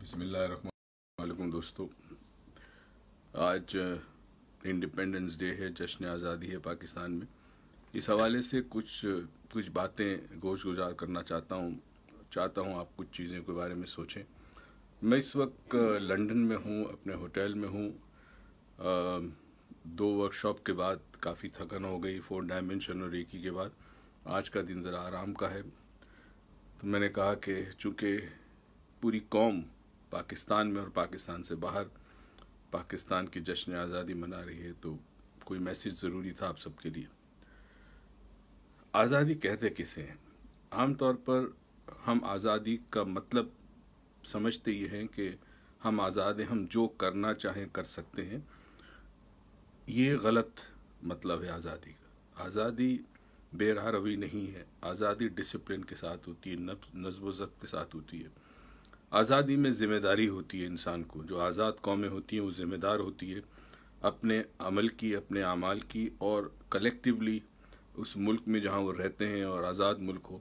बिस्मिल्लाहिर्रहमानिर्रहीम दोस्तों, आज इंडिपेंडेंस डे है, जश्न आज़ादी है पाकिस्तान में। इस हवाले से कुछ बातें गोश गुजार करना चाहता हूँ आप कुछ चीज़ों के बारे में सोचें। मैं इस वक्त लंदन में हूँ, अपने होटल में हूँ। 2 वर्कशॉप के बाद काफ़ी थकन हो गई, 4 डायमेंशन और रेकी के बाद आज का दिन ज़रा आराम का है। तो मैंने कहा कि चूँकि पूरी कौम पाकिस्तान में और पाकिस्तान से बाहर पाकिस्तान की जश्न आज़ादी मना रही है, तो कोई मैसेज ज़रूरी था आप सबके लिए। आज़ादी कहते किसे हैं? आमतौर पर हम आज़ादी का मतलब समझते ये हैं कि हम आज़ाद हैं, हम जो करना चाहें कर सकते हैं। ये गलत मतलब है आज़ादी का। आज़ादी बेराह रवी नहीं है। आज़ादी डिसिप्लिन के साथ होती है, नज़्म व ज़ब्त के साथ होती है। आज़ादी में ज़िम्मेदारी होती है इंसान को। जो आज़ाद कौमें होती हैं वो ज़िम्मेदार होती है अपने अमल की, अपने आमाल की, और कलेक्टिवली उस मुल्क में जहाँ वो रहते हैं और आज़ाद मुल्क हो,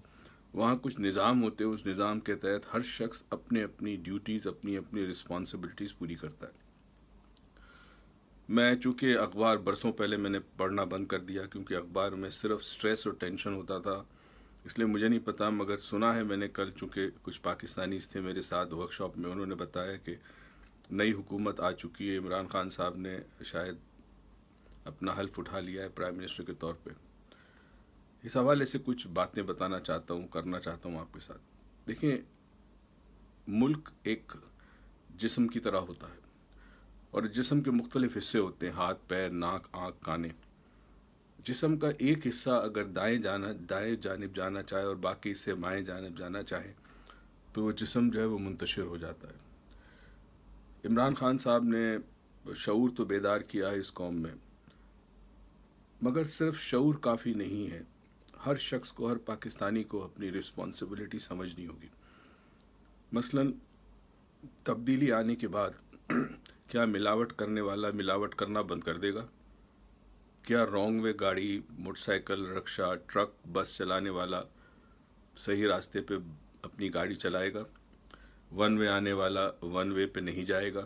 वहाँ कुछ निज़ाम होते हैं। उस निज़ाम के तहत हर शख्स अपने अपनी ड्यूटीज़, अपनी अपनी रिस्पॉन्सिबिलिटीज़ पूरी करता है। मैं चूँकि अखबार बरसों पहले मैंने पढ़ना बंद कर दिया, क्योंकि अखबार में सिर्फ स्ट्रेस और टेंशन होता था, इसलिए मुझे नहीं पता, मगर सुना है मैंने कल, चूँकि कुछ पाकिस्तानीज़ थे मेरे साथ वर्कशॉप में, उन्होंने बताया कि नई हुकूमत आ चुकी है। इमरान खान साहब ने शायद अपना हल्फ उठा लिया है प्राइम मिनिस्टर के तौर पे। इस हवाले से कुछ बातें बताना चाहता हूँ, करना चाहता हूँ आपके साथ। देखिए, मुल्क एक जिस्म की तरह होता है और जिस्म के मुख्तलिफ हिस्से होते हैं, हाथ, पैर, नाक, आँख, काने। जिस्म का एक हिस्सा अगर दाएं जानिब जाना चाहे और बाकी हिस्से बाएं जानिब जाना चाहे, तो वो जिस्म जो है वो मुंतशिर हो जाता है। इमरान खान साहब ने शऊर तो बेदार किया है इस कौम में, मगर सिर्फ शऊर काफ़ी नहीं है। हर शख्स को, हर पाकिस्तानी को अपनी रिस्पॉन्सिबिलिटी समझनी होगी। मसलन तब्दीली आने के बाद क्या मिलावट करने वाला मिलावट करना बंद कर देगा? क्या रॉन्ग वे गाड़ी, मोटरसाइकिल, रिक्शा, ट्रक, बस चलाने वाला सही रास्ते पे अपनी गाड़ी चलाएगा? वन वे आने वाला वन वे पे नहीं जाएगा?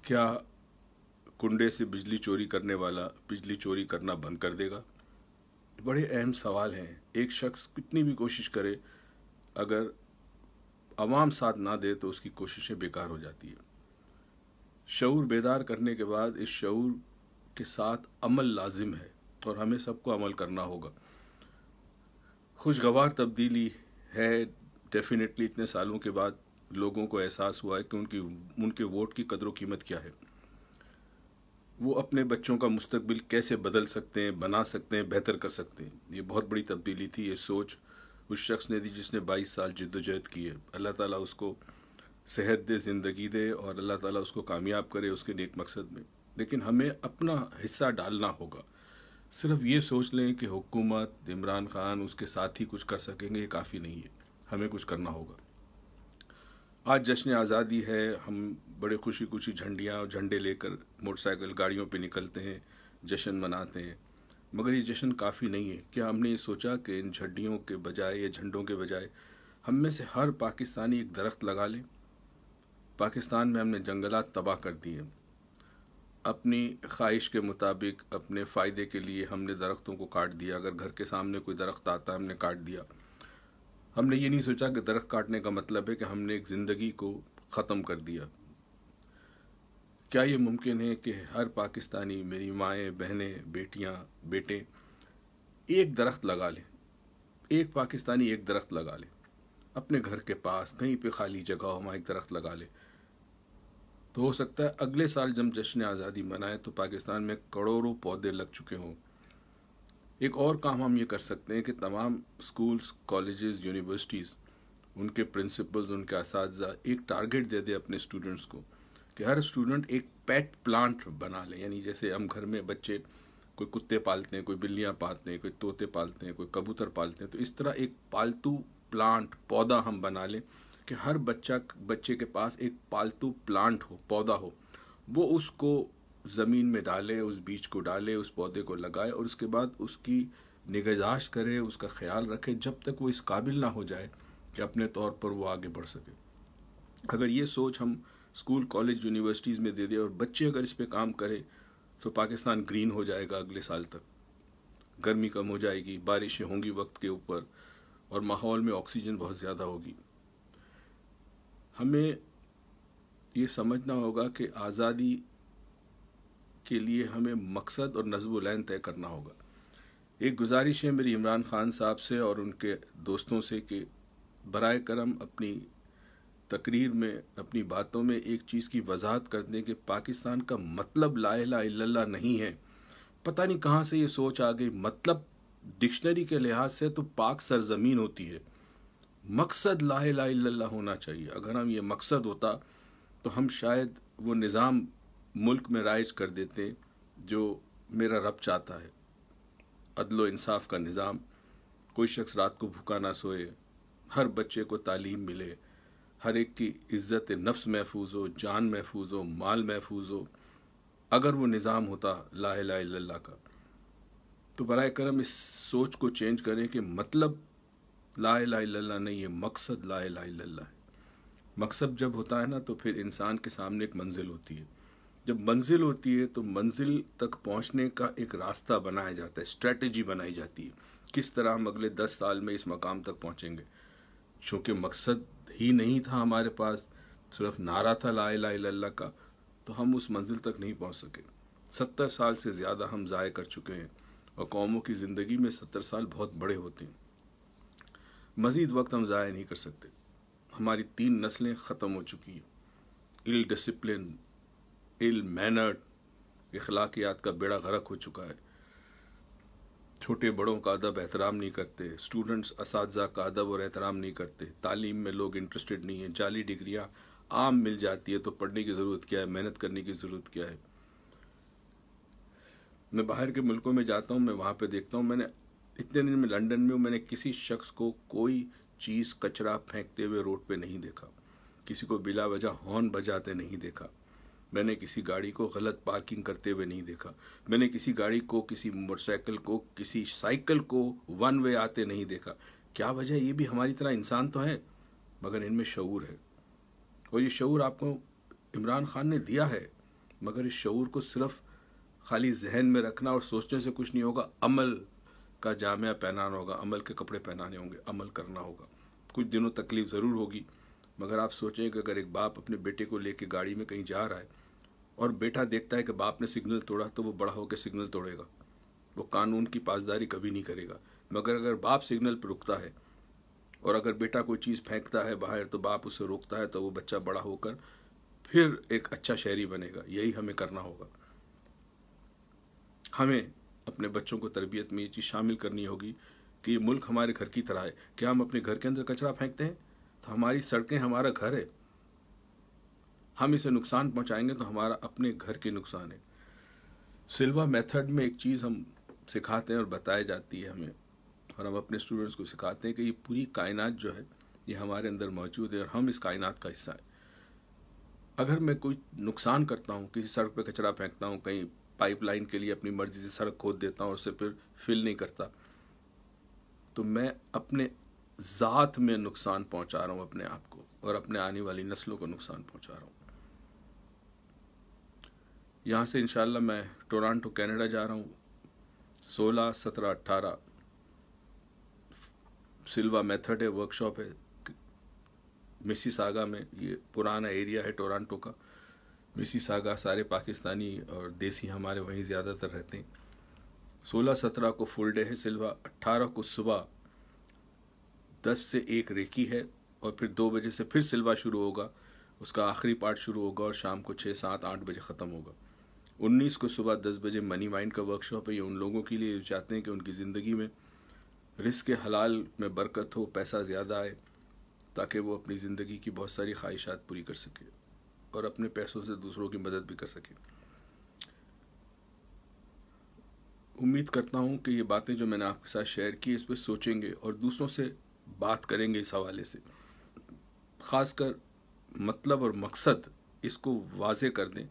क्या कुंडे से बिजली चोरी करने वाला बिजली चोरी करना बंद कर देगा? बड़े अहम सवाल हैं। एक शख्स कितनी भी कोशिश करे, अगर अवाम साथ ना दे तो उसकी कोशिशें बेकार हो जाती है। शऊर बेदार करने के बाद इस शऊर के साथ अमल लाजिम है और हमें सबको अमल करना होगा। खुशगवार तब्दीली है डेफिनेटली। इतने सालों के बाद लोगों को एहसास हुआ है कि उनके वोट की कदर कीमत क्या है। वो अपने बच्चों का मुस्तकबिल कैसे बदल सकते हैं, बना सकते हैं, बेहतर कर सकते हैं। ये बहुत बड़ी तब्दीली थी। ये सोच उस शख्स ने दी जिसने 22 साल जिद्दोजहद की है। अल्लाह ताला उसको सेहत दे, ज़िंदगी दे, और अल्लाह ताला उसको कामयाब करे उसके नेक मकसद में। लेकिन हमें अपना हिस्सा डालना होगा। सिर्फ ये सोच लें कि हुकूमत, इमरान खान, उसके साथ ही कुछ कर सकेंगे, ये काफ़ी नहीं है। हमें कुछ करना होगा। आज जश्न आज़ादी है, हम बड़े खुशी खुशी झंडियाँ और झंडे लेकर मोटरसाइकिल गाड़ियों पे निकलते हैं, जश्न मनाते हैं, मगर ये जश्न काफ़ी नहीं है। क्या हमने ये सोचा कि इन झंडियों के बजाय या झंडों के बजाय हम में से हर पाकिस्तानी एक दरख्त लगा ले? पाकिस्तान में हमने जंगलात तबाह कर दिए। अपनी ख्वाहिश के मुताबिक, अपने फ़ायदे के लिए हमने दरख्तों को काट दिया। अगर घर के सामने कोई दरख्त आता हमने काट दिया। हमने ये नहीं सोचा कि दरख्त काटने का मतलब है कि हमने एक ज़िंदगी को ख़त्म कर दिया। क्या ये मुमकिन है कि हर पाकिस्तानी, मेरी माएँ, बहनें, बेटियाँ, बेटे एक दरख्त लगा लें? एक पाकिस्तानी एक दरख्त लगा ले, अपने घर के पास कहीं पे खाली जगह हो, वहाँ एक दरख्त लगा ले, तो हो सकता है अगले साल जब जश्न आज़ादी मनाए तो पाकिस्तान में करोड़ों पौधे लग चुके हों। एक और काम हम ये कर सकते हैं कि तमाम स्कूल्स, कॉलेजेस, यूनिवर्सिटीज़, उनके प्रिंसिपल्स, उनके असातिज़ा एक टारगेट दे दे अपने स्टूडेंट्स को कि हर स्टूडेंट एक पेट प्लांट बना ले। यानी जैसे हम घर में बच्चे कोई कुत्ते पालते हैं, कोई बिल्लियाँ पालते हैं, कोई तोते पालते हैं, कोई कबूतर पालते हैं, तो इस तरह एक पालतू प्लांट, पौधा हम बना लें कि हर बच्चे के पास एक पालतू प्लांट हो, पौधा हो। वो उसको ज़मीन में डाले, उस बीज को डाले, उस पौधे को लगाए, और उसके बाद उसकी निगहदाश्त करे, उसका ख्याल रखे जब तक वो इस काबिल ना हो जाए कि अपने तौर पर वो आगे बढ़ सके। अगर ये सोच हम स्कूल कॉलेज यूनिवर्सिटीज़ में दे दें और बच्चे अगर इस पे काम करें तो पाकिस्तान ग्रीन हो जाएगा अगले साल तक। गर्मी कम हो जाएगी, बारिशें होंगी वक्त के ऊपर, और माहौल में ऑक्सीजन बहुत ज़्यादा होगी। हमें ये समझना होगा कि आज़ादी के लिए हमें मकसद और नज़्म लैन तय करना होगा। एक गुजारिश है मेरी इमरान खान साहब से और उनके दोस्तों से कि बराए करम अपनी तकरीर में, अपनी बातों में एक चीज़ की वजाहत कर दें कि पाकिस्तान का मतलब ला इलाहा इल्लल्लाह नहीं है। पता नहीं कहाँ से ये सोच आ गई। मतलब डिक्शनरी के लिहाज से तो पाक सरजमीन होती है, मकसद ला इलाहा इल्लल्लाह होना चाहिए। अगर हम ये मकसद होता तो हम शायद वो निज़ाम मुल्क में राइज कर देते जो मेरा रब चाहता है, अदलो इंसाफ का निज़ाम। कोई शख्स रात को भूखा ना सोए, हर बच्चे को तालीम मिले, हर एक की इज़्ज़त नफ्स महफूज हो, जान महफूज हो, माल महफूज हो। अगर वो निज़ाम होता ला इलाहा इल्लल्लाह का, तो बराए करम इस सोच को चेंज करें कि मतलब ला इलाहा इल्लल्लाह नहीं है, मकसद ला इलाहा इल्लल्लाह है। मकसद जब होता है ना तो फिर इंसान के सामने एक मंजिल होती है। जब मंजिल होती है तो मंजिल तक पहुंचने का एक रास्ता बनाया जाता है, स्ट्रेटजी बनाई जाती है, किस तरह हम अगले 10 साल में इस मकाम तक पहुंचेंगे। चूँकि मकसद ही नहीं था हमारे पास, सिर्फ नारा था ला इलाहा इल्लल्लाह का, तो हम उस मंजिल तक नहीं पहुंच सके। 70 साल से ज़्यादा हम ज़ाय कर चुके हैं, और कौमों की ज़िंदगी में 70 साल बहुत बड़े होते हैं। मज़ीद वक्त हम ज़ाय नहीं कर सकते। हमारी 3 नस्लें ख़त्म हो चुकी हैं। इल डिसिप्लिन, इल मैनर्ड, इखलाकियात का बेड़ा गर्क हो चुका है। छोटे बड़ों का अदब एहतराम नहीं करते, स्टूडेंट्स असातिज़ा का अदब और एहतराम नहीं करते, तालीम में लोग इंटरेस्टेड नहीं हैं, जाली डिग्रियाँ आम मिल जाती है तो पढ़ने की ज़रूरत क्या है, मेहनत करने की ज़रूरत क्या है। मैं बाहर के मुल्कों में जाता हूँ, मैं वहाँ पे देखता हूँ, मैंने इतने दिन में लंदन में मैंने किसी शख्स को कोई चीज़ कचरा फेंकते हुए रोड पे नहीं देखा, किसी को बिला वजह हॉर्न बजाते नहीं देखा, मैंने किसी गाड़ी को गलत पार्किंग करते हुए नहीं देखा, मैंने किसी गाड़ी को, किसी मोटरसाइकिल को, किसी साइकिल को वन वे आते नहीं देखा। क्या वजह? ये भी हमारी तरह इंसान तो है, मगर इनमें शऊर है। और ये शऊर आपको इमरान खान ने दिया है, मगर इस शऊर को सिर्फ खाली जहन में रखना और सोचने से कुछ नहीं होगा। अमल का जामिया पहनाना होगा, अमल के कपड़े पहनाने होंगे, अमल करना होगा। कुछ दिनों तकलीफ ज़रूर होगी, मगर आप सोचें कि अगर एक बाप अपने बेटे को लेके गाड़ी में कहीं जा रहा है और बेटा देखता है कि बाप ने सिग्नल तोड़ा, तो वो बड़ा होकर सिग्नल तोड़ेगा, वो कानून की पासदारी कभी नहीं करेगा। मगर अगर बाप सिग्नल पर रुकता है और अगर बेटा कोई चीज़ फेंकता है बाहर तो बाप उसे रोकता है, तो वो बच्चा बड़ा होकर फिर एक अच्छा शहरी बनेगा। यही हमें करना होगा। हमें अपने बच्चों को तरबियत में ये चीज़ शामिल करनी होगी कि ये मुल्क हमारे घर की तरह है। क्या हम अपने घर के अंदर कचरा फेंकते हैं? तो हमारी सड़कें हमारा घर है, हम इसे नुकसान पहुंचाएंगे तो हमारा अपने घर के नुकसान है। सिल्वा मेथड में एक चीज़ हम सिखाते हैं और बताई जाती है हमें, और हम अपने स्टूडेंट्स को सिखाते हैं कि ये पूरी कायनात जो है ये हमारे अंदर मौजूद है और हम इस कायनात का हिस्सा है। अगर मैं कोई नुकसान करता हूँ, किसी सड़क पे कचरा फेंकता हूँ, कहीं पाइपलाइन के लिए अपनी मर्जी से सड़क खोद देता हूँ और उसे फिर फिल नहीं करता, तो मैं अपने ज़ात में नुकसान पहुँचा रहा हूँ अपने आप को, और अपने आने वाली नस्लों को नुकसान पहुँचा रहा हूँ। यहाँ से इंशाल्लाह मैं टोरंटो कनाडा जा रहा हूँ। 16, 17, 18 सिल्वा मेथड है, वर्कशॉप है मिसिसागा में। ये पुराना एरिया है टोरंटो का। मिसिसागा सारे पाकिस्तानी और देसी हमारे वहीं ज़्यादातर रहते हैं। 16, 17 को फुल डे है सिल्वा, 18 को सुबह 10 से 1 रेकी है, और फिर 2 बजे से फिर सिल्वा शुरू होगा, उसका आखिरी पार्ट शुरू होगा और शाम को 6, 7, 8 बजे ख़त्म होगा। 19 को सुबह 10 बजे मनी माइंड का वर्कशॉप है। ये उन लोगों के लिए चाहते हैं कि उनकी ज़िंदगी में रिस्क हलाल में बरकत हो, पैसा ज़्यादा आए, ताकि वो अपनी ज़िंदगी की बहुत सारी ख्वाहिशात पूरी कर सके और अपने पैसों से दूसरों की मदद भी कर सके। उम्मीद करता हूँ कि ये बातें जो मैंने आपके साथ शेयर की, इस पर सोचेंगे और दूसरों से बात करेंगे इस हवाले से। ख़ासकर मतलब और मकसद इसको वाज़े कर दें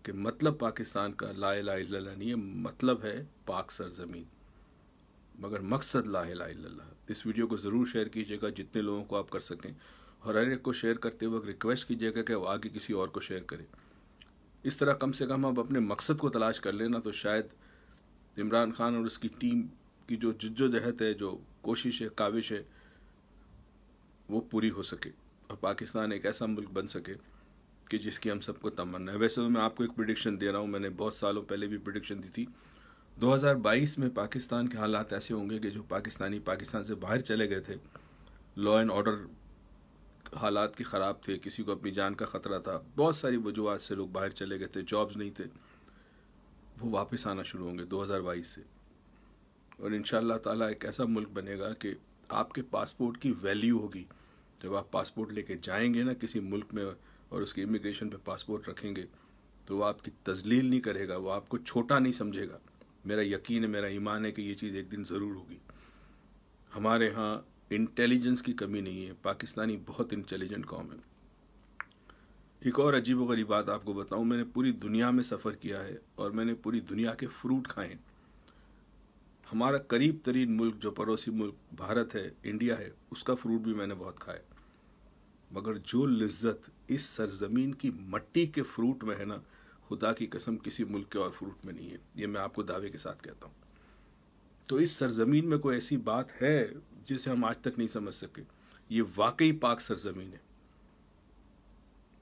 कि मतलब पाकिस्तान का ला इलाहा इल्लल्लाह नहीं है, मतलब है पाक सरजमीन, मगर मकसद ला इलाहा इल्लल्लाह। इस वीडियो को ज़रूर शेयर कीजिएगा जितने लोगों को आप कर सकें, और हर एक को शेयर करते वक्त रिक्वेस्ट कीजिएगा कि वो आगे किसी और को शेयर करे। इस तरह कम से कम अब अपने मकसद को तलाश कर लेना, तो शायद इमरान खान और उसकी टीम की जो जिद्दोजहद है, जो कोशिश है, काविश है, वो पूरी हो सके और पाकिस्तान एक ऐसा मुल्क बन सके कि जिसकी हम सबको तमन्ना है। वैसे तो मैं आपको एक प्रिडिक्शन दे रहा हूँ, मैंने बहुत सालों पहले भी प्रिडिक्शन दी थी। 2022 में पाकिस्तान के हालात ऐसे होंगे कि जो पाकिस्तानी पाकिस्तान से बाहर चले गए थे, लॉ एंड ऑर्डर हालात की ख़राब थे, किसी को अपनी जान का ख़तरा था, बहुत सारी वजूहत से लोग बाहर चले गए थे, जॉब्स नहीं थे, वो वापस आना शुरू होंगे 2022 से। और इंशाअल्लाह ताला एक ऐसा मुल्क बनेगा कि आपके पासपोर्ट की वैल्यू होगी। जब आप पासपोर्ट लेके जाएंगे ना किसी मुल्क में और उसके इमिग्रेशन पे पासपोर्ट रखेंगे, तो वो आपकी तजलील नहीं करेगा, वो आपको छोटा नहीं समझेगा। मेरा यकीन है, मेरा ईमान है कि ये चीज़ एक दिन ज़रूर होगी। हमारे यहाँ इंटेलिजेंस की कमी नहीं है, पाकिस्तानी बहुत इंटेलिजेंट कौम है। एक और अजीब व गरीब बात आपको बताऊं, मैंने पूरी दुनिया में सफ़र किया है और मैंने पूरी दुनिया के फ्रूट खाए हैं। हमारा करीब तरीन मुल्क जो पड़ोसी मुल्क भारत है, इंडिया है, उसका फ्रूट भी मैंने बहुत खाया, मगर जो लिज्जत इस सरजमीन की मट्टी के फ्रूट में है ना, खुदा की कसम किसी मुल्क के और फ्रूट में नहीं है। ये मैं आपको दावे के साथ कहता हूँ। तो इस सरजमीन में कोई ऐसी बात है जिसे हम आज तक नहीं समझ सके। ये वाकई पाक सरजमीन है,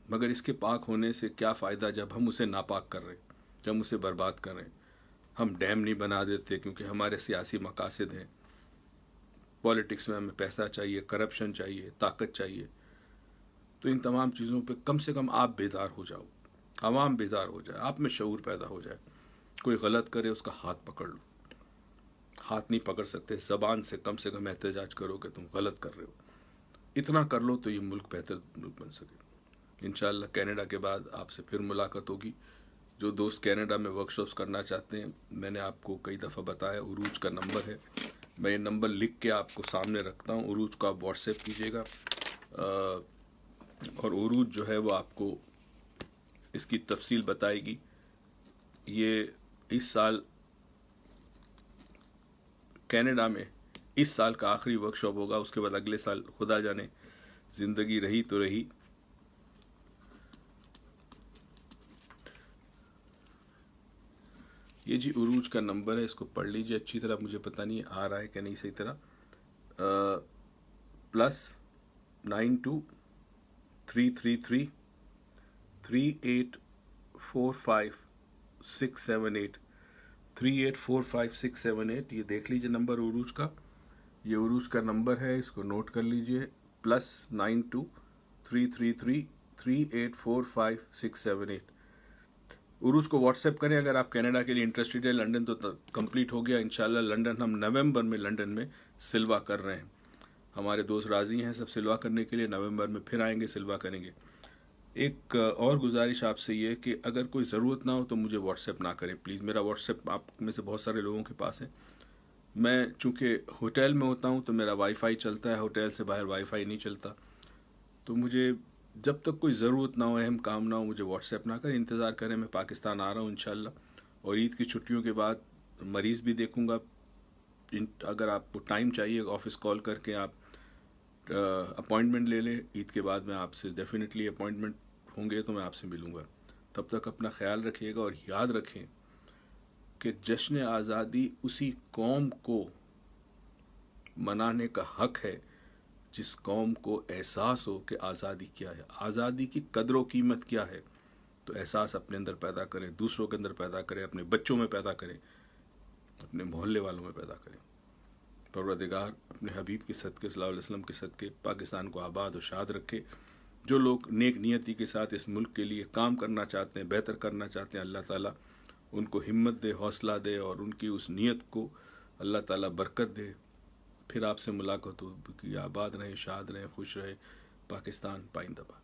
मगर इसके पाक होने से क्या फ़ायदा जब हम उसे नापाक कर रहे हैं, जब हम उसे बर्बाद कर रहे हैं। हम डैम नहीं बना देते क्योंकि हमारे सियासी मकासद हैं। पॉलिटिक्स में हमें पैसा चाहिए, करप्शन चाहिए, ताकत चाहिए। तो इन तमाम चीज़ों पे कम से कम आप बेदार हो जाओ, आवाम बेदार हो जाए, आप में शऊर पैदा हो जाए। कोई गलत करे उसका हाथ पकड़ लो। हाथ नहीं पकड़ सकते, ज़बान से कम एहतजाज करो कि तुम गलत कर रहे हो। इतना कर लो तो ये मुल्क बेहतर मुल्क बन सके। इंशाअल्लाह कनाडा के बाद आपसे फिर मुलाकात होगी। जो दोस्त कनाडा में वर्कशॉप्स करना चाहते हैं, मैंने आपको कई दफ़ा बताया, उरूज का नंबर है। मैं ये नंबर लिख के आपको सामने रखता हूँ। उरूज को आप व्हाट्सएप कीजिएगा और उरूज जो है वो आपको इसकी तफसील बताएगी। ये इस साल कनाडा में इस साल का आखिरी वर्कशॉप होगा। उसके बाद अगले साल खुदा जाने, ज़िंदगी रही तो रही। ये जी उरूज का नंबर है, इसको पढ़ लीजिए अच्छी तरह। मुझे पता नहीं आ रहा है कि नहीं सही तरह। +92-333-3845678 3845678। ये देख लीजिए नंबर उरूज का। ये उरूज का नंबर है, इसको नोट कर लीजिए। +92-333-3845678। उरूज को व्हाट्सएप करें अगर आप कनाडा के लिए इंटरेस्टेड है। लंदन तो कंप्लीट हो गया इंशाल्लाह। लंदन हम नवंबर में लंदन में सिल्वा कर रहे हैं। हमारे दोस्त राजी हैं सब सिल्वा करने के लिए। नवंबर में फिर आएंगे, सिल्वा करेंगे। एक और गुजारिश आपसे ये कि अगर कोई ज़रूरत ना हो तो मुझे व्हाट्सएप ना करें प्लीज़। मेरा व्हाट्सएप आप में से बहुत सारे लोगों के पास है। मैं चूँकि होटल में होता हूँ तो मेरा वाईफाई चलता है, होटल से बाहर वाईफाई नहीं चलता। तो मुझे जब तक कोई ज़रूरत ना हो, अहम काम ना हो, मुझे व्हाट्सएप ना करें, इंतज़ार करें। मैं पाकिस्तान आ रहा हूँ इंशाल्लाह और ईद की छुट्टियों के बाद मरीज़ भी देखूँगा। अगर आपको टाइम चाहिए ऑफिस कॉल करके आप अपॉइंटमेंट ले लें। ईद के बाद मैं आपसे डेफिनेटली अपॉइंटमेंट होंगे तो मैं आपसे मिलूँगा। तब तक अपना ख्याल रखिएगा और याद रखें कि जश्न आज़ादी उसी कौम को मनाने का हक है जिस कौम को एहसास हो कि आज़ादी क्या है, आज़ादी की कदर व कीमत क्या है। तो एहसास अपने अंदर पैदा करें, दूसरों के अंदर पैदा करें, अपने बच्चों में पैदा करें, अपने मोहल्ले वालों में पैदा करें। परवरदिगार अपने हबीब के सदक़े सल्लल्लाहु अलैहि वसल्लम के सदक़े पाकिस्तान को आबाद और शाद रखे। जो लोग नेक नियति के साथ इस मुल्क के लिए काम करना चाहते हैं, बेहतर करना चाहते हैं, अल्लाह ताला उनको हिम्मत दे, हौसला दे और उनकी उस नीयत को अल्लाह ताला बरकत दे। फिर आपसे मुलाकात होगी। आबाद रहें, शाद रहें, खुश रहे पाकिस्तान पाइंदाबाद।